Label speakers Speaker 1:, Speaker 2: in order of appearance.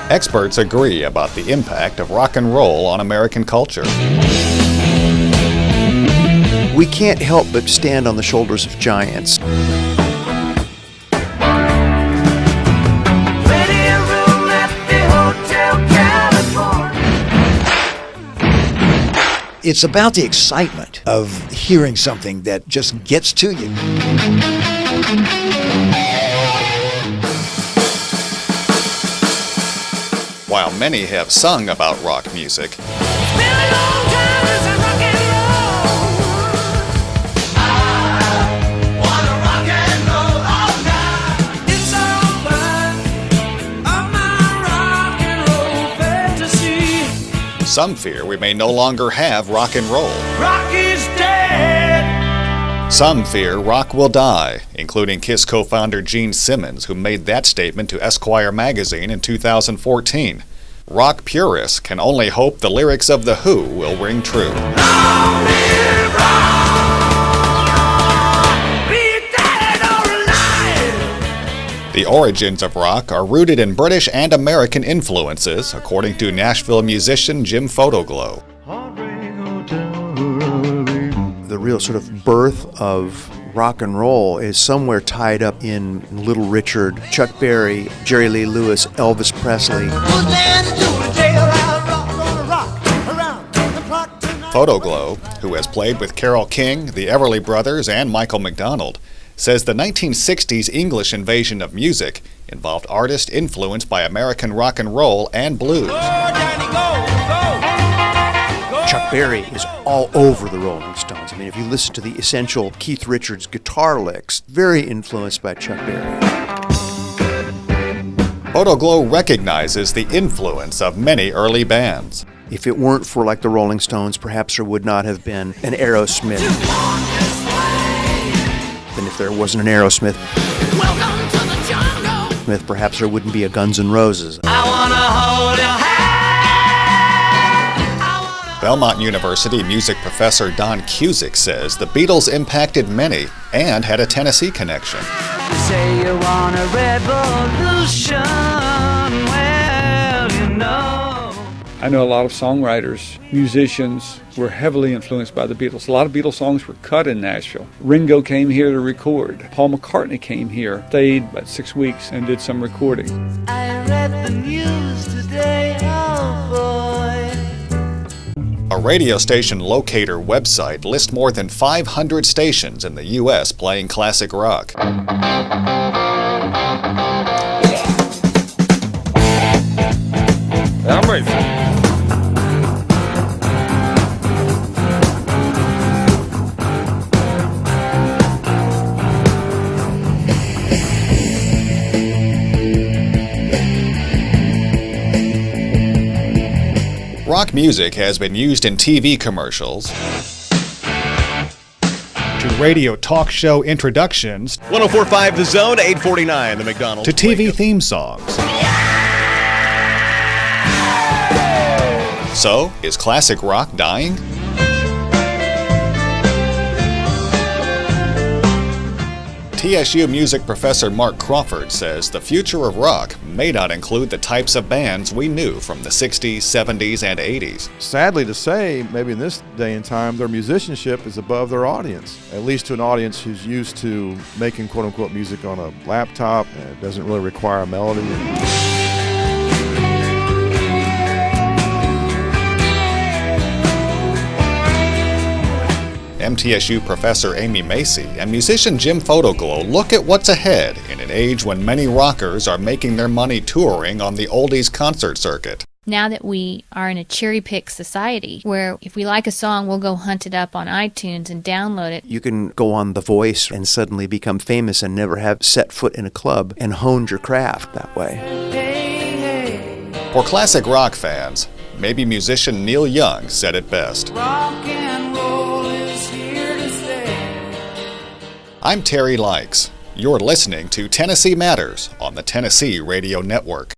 Speaker 1: Experts agree about the impact of rock and roll on American culture.
Speaker 2: We can't help but stand on the shoulders of giants. It's about the excitement of hearing something that just gets to you.
Speaker 1: While many have sung about rock music, some fear we may no longer have rock and roll.
Speaker 3: Rock is dead.
Speaker 1: Some fear rock will die, including KISS co-founder Gene Simmons, who made that statement to Esquire magazine in 2014. Rock purists can only hope the lyrics of The Who will ring true.
Speaker 3: Long live rock. Be it dead or alive.
Speaker 1: The origins of rock are rooted in British and American influences, according to Nashville musician Jim Photoglow.
Speaker 2: The real sort of birth of rock and roll is somewhere tied up in Little Richard, Chuck Berry, Jerry Lee Lewis, Elvis Presley.
Speaker 1: Photoglow, who has played with Carole King, the Everly Brothers, and Michael McDonald, says the 1960s English invasion of music involved artists influenced by American rock and roll and blues.
Speaker 2: Chuck Berry is all over the Rolling Stones. I mean, if you listen to the essential Keith Richards guitar licks, very influenced by Chuck Berry.
Speaker 1: Photoglow recognizes the influence of many early bands.
Speaker 2: If it weren't for like the Rolling Stones, perhaps there would not have been an Aerosmith. And if there wasn't an Aerosmith, perhaps there wouldn't be a Guns N' Roses.
Speaker 3: I wanna hold your hand.
Speaker 1: Belmont University music professor Don Cusick says the Beatles impacted many and had a Tennessee connection.
Speaker 3: You say you want a revolution, well, you know.
Speaker 4: I know a lot of songwriters, musicians were heavily influenced by the Beatles. A lot of Beatles songs were cut in Nashville. Ringo came here to record. Paul McCartney came here, stayed about 6 weeks and did some recording.
Speaker 3: I read the news today, oh boy.
Speaker 1: A radio station locator website lists more than 500 stations in the U.S. playing classic rock.
Speaker 5: I'm ready.
Speaker 1: Rock music has been used in TV commercials, to radio talk show introductions,
Speaker 5: 104.5 The Zone, 849 The McDonald's.
Speaker 1: to TV theme songs. So, is classic rock dying? TSU music professor Mark Crawford says the future of rock may not include the types of bands we knew from the 60s, 70s, and 80s.
Speaker 6: Sadly to say, maybe in this day and time, their musicianship is above their audience, at least to an audience who's used to making quote-unquote music on a laptop and it doesn't really require a melody.
Speaker 1: MTSU professor Amy Macy and musician Jim Photoglow look at what's ahead in an age when many rockers are making their money touring on the oldies concert circuit.
Speaker 7: Now that we are in a cherry-pick society where if we like a song, we'll go hunt it up on iTunes and download it.
Speaker 2: You can go on The Voice and suddenly become famous and never have set foot in a club and honed your craft that way.
Speaker 1: For classic rock fans, maybe musician Neil Young said it best.
Speaker 3: Rock and roll is here to stay.
Speaker 1: I'm Terry Likes. You're listening to Tennessee Matters on the Tennessee Radio Network.